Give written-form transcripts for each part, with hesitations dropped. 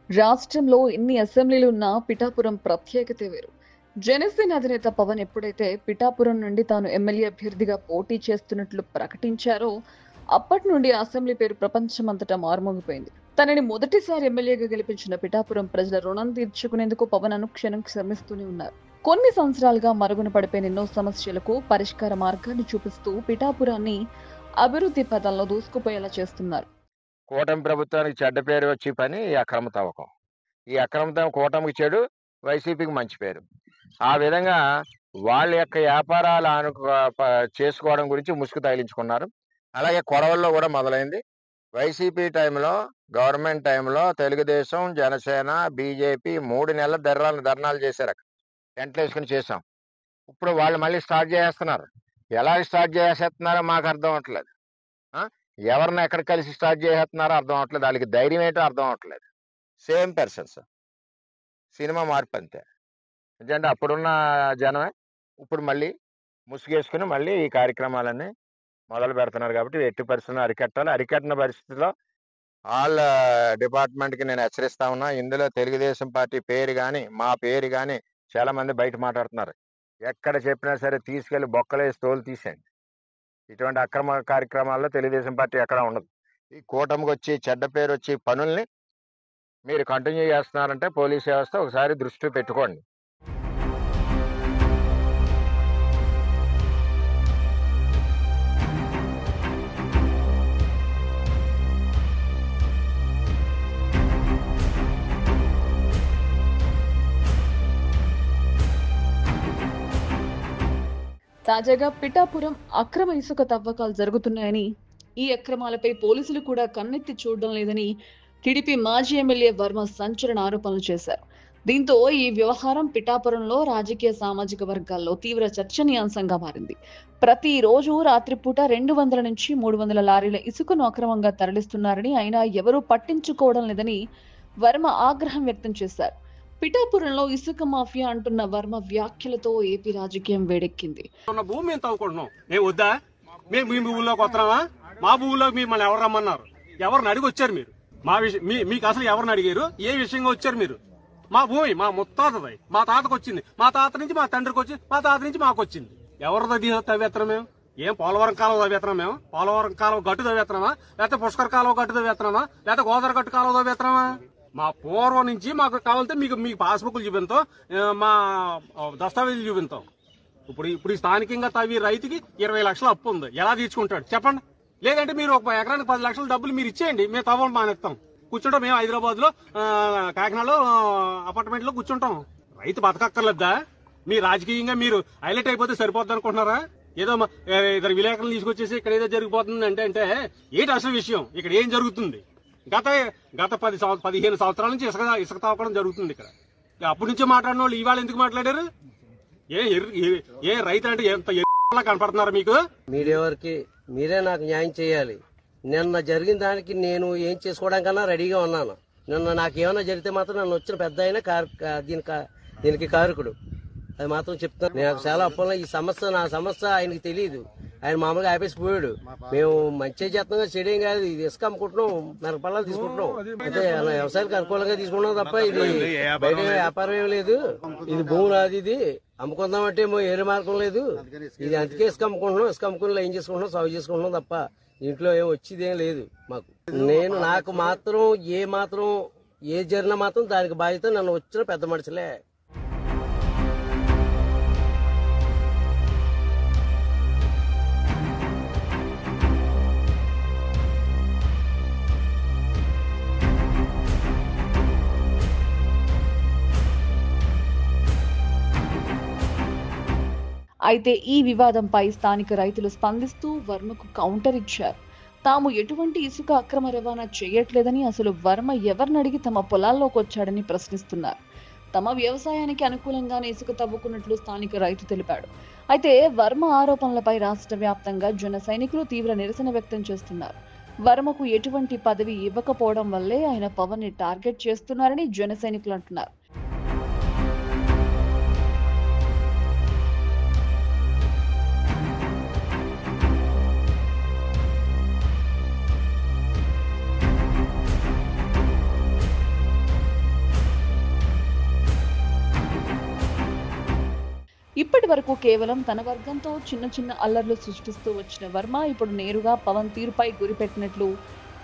రాష్ట్రంలో ఎన్ని అసెంబ్లీలు ఉన్నా పిఠాపురం ప్రత్యేకతే వేరు. జనసేన అధినేత పవన్ ఎప్పుడైతే పిఠాపురం నుండి తాను ఎమ్మెల్యే అభ్యర్థిగా పోటీ చేస్తున్నట్లు ప్రకటించారో, అప్పటి నుండి ఆ అసెంబ్లీ పేరు ప్రపంచమంతటా మారుమోగిపోయింది. తనని మొదటిసారి ఎమ్మెల్యేగా గెలిపించిన పిఠాపురం ప్రజల రుణం తీర్చుకునేందుకు పవన్ అనుక్షణం శ్రమిస్తూనే ఉన్నారు. కొన్ని సంవత్సరాలుగా మరుగున పడిపోయిన ఎన్నో సమస్యలకు పరిష్కార మార్గాన్ని చూపిస్తూ పిఠాపురాన్ని అభివృద్ధి పథంలో దూసుకుపోయేలా చేస్తున్నారు. కూటమి ప్రభుత్వానికి చెడ్డ పేరు వచ్చే పని ఈ అక్రమ తవ్వకం. ఈ అక్రమ తవ్వకం కూటమికి చెడు, వైసీపీకి మంచి పేరు. ఆ విధంగా వాళ్ళ యొక్క వ్యాపారాలు చేసుకోవడం గురించి ముసుగు తగిలించుకున్నారు. అలాగే కొడవల్లో కూడా మొదలైంది. వైసీపీ టైంలో, గవర్నమెంట్ టైంలో తెలుగుదేశం, జనసేన, బీజేపీ 3 నెలల ధర్నాలు చేశారు. టెంట్లు వేసుకుని చేశాం. ఇప్పుడు వాళ్ళు మళ్ళీ స్టార్ట్ చేసేస్తున్నారు. ఎలా స్టార్ట్ చేసేస్తున్నారో మాకు అర్థం అవట్లేదు. ఎవరిని ఎక్కడ కలిసి స్టార్ట్ చేసేస్తున్నారో అర్థం అవట్లేదు. వాళ్ళకి ధైర్యం ఏంటో అర్థం అవట్లేదు. Same persons. సినిమా మార్పు అంతే. ఎందుకంటే అప్పుడున్న జనమే ఇప్పుడు మళ్ళీ ముసుగేసుకుని మళ్ళీ ఈ కార్యక్రమాలన్నీ మొదలు పెడుతున్నారు. కాబట్టి ఎట్టి పరిస్థితుల్లో అరికట్టాలి. అరికట్టిన పరిస్థితిలో వాళ్ళ డిపార్ట్మెంట్కి నేను హెచ్చరిస్తా ఉన్నా. ఇందులో తెలుగుదేశం పార్టీ పేరు కానీ, మా పేరు కానీ చాలా మంది బయట మాట్లాడుతున్నారు. ఎక్కడ చెప్పినా సరే తీసుకెళ్లి బొక్కలేసి తోలు తీసేయండి. ఇటువంటి అక్రమ కార్యక్రమాల్లో తెలుగుదేశం పార్టీ ఎక్కడా ఉండదు. ఈ కూటమికి వచ్చి చెడ్డ పేరు వచ్చి పనుల్ని మీరు కంటిన్యూ చేస్తున్నారంటే పోలీస్ వ్యవస్థ ఒకసారి దృష్టి పెట్టుకోండి. తాజాగా పిఠాపురం అక్రమ ఇసుక తవ్వకాలు జరుగుతున్నాయని, ఈ అక్రమాలపై పోలీసులు కూడా కన్నెత్తి చూడడం లేదని టీడీపీ మాజీ ఎమ్మెల్యే వర్మ సంచలన ఆరోపణలు చేశారు. దీంతో ఈ వ్యవహారం పిఠాపురంలో రాజకీయ సామాజిక వర్గాల్లో తీవ్ర చర్చనీయాంశంగా మారింది. ప్రతిరోజు రాత్రిపూట 200 నుంచి 300 లారీల ఇసుకను అక్రమంగా తరలిస్తున్నారని, అయినా ఎవరూ పట్టించుకోవడం లేదని వర్మ ఆగ్రహం వ్యక్తం చేశారు. పిఠాపురంలో ఇసుక మాఫియా అంటున్న వర్మ వ్యాఖ్యలతో ఏపీ రాజకీయం వేడెక్కింది. భూమి మేము తవ్వుకుంటున్నాం. మేము వద్దా? మేము మీ భూముల్లోకి వస్తున్నామా? మా భూముల్లోకి మిమ్మల్ని ఎవరు రమ్మన్నారు? ఎవరిని అడిగి వచ్చారు మీరు? మీకు అసలు ఎవరిని అడిగారు? ఏ విషయంగా వచ్చారు మీరు? మా భూమి మా ముత్తాతది, మా తాతకు వచ్చింది, మా తాత నుంచి మా తండ్రికి వచ్చింది, మా తాత నుంచి మాకు వచ్చింది. ఎవరిది తవ్వేత్తనం మేము? ఏం పోలవరం కాలువ తవ్వేత్తనం మేము? పోలవరం కాలువ గట్టు తవ్వేత్తనమా? లేకపోతే పుష్కర కాలువ గట్టు తవ్వేత్తనమా? లేకపోతే గోదావరి గట్టు కాలువ తవ్వేత్తనమా? మా పూర్వం నుంచి మాకు కావాలంటే మీకు పాస్బుక్లు చూపించాం, మా దస్తావేజులు చూపించాం. ఇప్పుడు ఈ స్థానికంగా తవ్వి రైతుకి 20 లక్షల అప్పు ఉంది. ఎలా తీర్చుకుంటాడు చెప్పండి? లేదంటే మీరు ఒక ఎకరానికి 10 లక్షల డబ్బులు మీరు ఇచ్చేయండి, మేము తవ్వం మానేస్తాం. కూర్చుంటాం. మేము హైదరాబాద్ లో, కాకినాడలో అపార్ట్మెంట్ లో కూర్చుంటాం. రైతు బతకక్కర్లేదా? మీ రాజకీయంగా మీరు హైలైట్ అయిపోతే సరిపోద్ది అనుకుంటున్నారా? ఏదో ఇద్దరు విలేకరులు తీసుకొచ్చేసి ఇక్కడ ఏదో జరిగిపోతుంది అంటే ఏంటి అసలు విషయం? ఇక్కడ ఏం జరుగుతుంది? గత 15 సంవత్సరాల నుంచి ఇసుక తవ్వకడం జరుగుతుంది ఇక్కడ. అప్పటి నుంచే మాట్లాడిన వాళ్ళు ఇవాళ ఎందుకు మాట్లాడారు? ఏ రైతు అంటే ఎంత కనపడుతున్నారు మీకు? మీడియా వారికి మీరే నాకు న్యాయం చేయాలి. నిన్న జరిగిన దానికి నేను ఏం చేసుకోవడానికన్నా రెడీగా ఉన్నాను. నిన్న నాకు ఏమైనా జరిగితే మాత్రం నన్ను వచ్చిన పెద్ద అయినా దీనికి కారకుడు. అది మాత్రం చెప్తాను. నాకు చాలా అప్పట్లో ఈ సమస్య, నా సమస్య ఆయనకి తెలియదు. ఆయన మామూలుగా ఆపేసి పోయాడు. మేము మంచిగా చేస్తున్నాం, చెడేం కాదు. ఇది ఇసుక అమ్ముకుంటున్నాం, మిరపల్లాలు తీసుకుంటున్నాం. అంటే వ్యవసాయానికి అనుకూలంగా తీసుకుంటున్నాం తప్ప ఇది బయట వ్యాపారం ఏం లేదు. ఇది భూమి రాదు, ఇది అమ్ముకుందాం అంటే ఏరే మార్గం లేదు. ఇది అందుకే ఇసుక అమ్ముకుంటున్నాం. ఇసుక అమ్ముకుని ఏం చేసుకుంటున్నాం, సాగు చేసుకుంటున్నాం తప్ప ఇంట్లో ఏం వచ్చేదేం లేదు మాకు. నాకు మాత్రం ఏ జరిగినా మాత్రం దానికి బాధ్యత నన్ను వచ్చిన పెద్ద మనుషులే. అయితే ఈ వివాదంపై స్థానిక రైతులు స్పందిస్తూ వర్మకు కౌంటర్ ఇచ్చారు. తాము ఎటువంటి ఇసుక అక్రమ రవాణా చేయట్లేదని, అసలు వర్మ ఎవరినడిగి తమ పొలాల్లోకి వచ్చాడని ప్రశ్నిస్తున్నారు. తమ వ్యవసాయానికి అనుకూలంగానే ఇసుక తవ్వుకున్నట్లు స్థానిక రైతు తెలిపాడు. అయితే వర్మ ఆరోపణలపై రాష్ట్ర వ్యాప్తంగా జన సైనికులు తీవ్ర నిరసన వ్యక్తం చేస్తున్నారు. వర్మకు ఎటువంటి పదవి ఇవ్వకపోవడం వల్లే ఆయన పవన్ ని టార్గెట్ చేస్తున్నారని జన సైనికులు అంటున్నారు. ఇప్పటి వరకు కేవలం తన వర్గంతో చిన్న చిన్న అల్లర్లు సృష్టిస్తూ వచ్చిన వర్మ ఇప్పుడు నేరుగా పవన్ తీరుపై గురిపెట్టినట్లు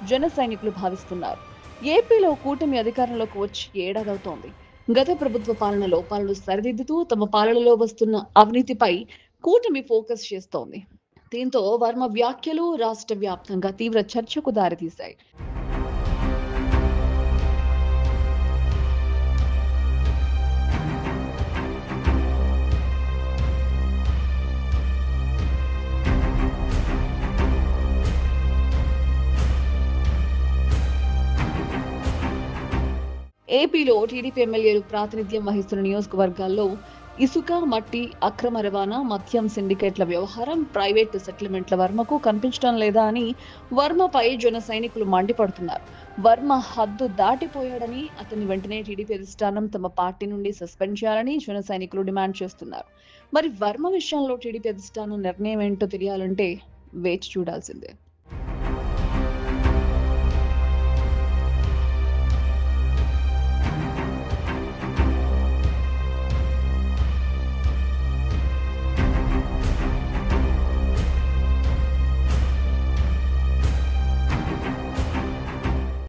జన సైనికులు భావిస్తున్నారు. ఏపీలో కూటమి అధికారంలోకి వచ్చి ఏడాదవుతోంది. గత ప్రభుత్వ పాలన లోపాలను సరిదిద్దుతూ తమ పాలనలో వస్తున్న అవినీతిపై కూటమి ఫోకస్ చేస్తోంది. దీంతో వర్మ వ్యాఖ్యలు రాష్ట్ర వ్యాప్తంగా తీవ్ర చర్చకు దారితీశాయి. ఏపీలో టీడీపీ ఎమ్మెల్యేలు ప్రాతినిధ్యం వహిస్తున్న నియోజకవర్గాల్లో ఇసుక, మట్టి అక్రమ రవాణా, మద్యం సిండికేట్ల వ్యవహారం, ప్రైవేటు సెటిల్మెంట్ల వర్మకు కనిపించడం లేదా అని వర్మపై జన సైనికులు మండిపడుతున్నారు. వర్మ హద్దు దాటిపోయాడని, అతన్ని వెంటనే టీడీపీ అధిష్టానం తమ పార్టీ నుండి సస్పెండ్ చేయాలని జన సైనికులు డిమాండ్ చేస్తున్నారు. మరి వర్మ విషయంలో టీడీపీ అధిష్టానం నిర్ణయం ఏంటో తెలియాలంటే వేచి చూడాల్సిందే.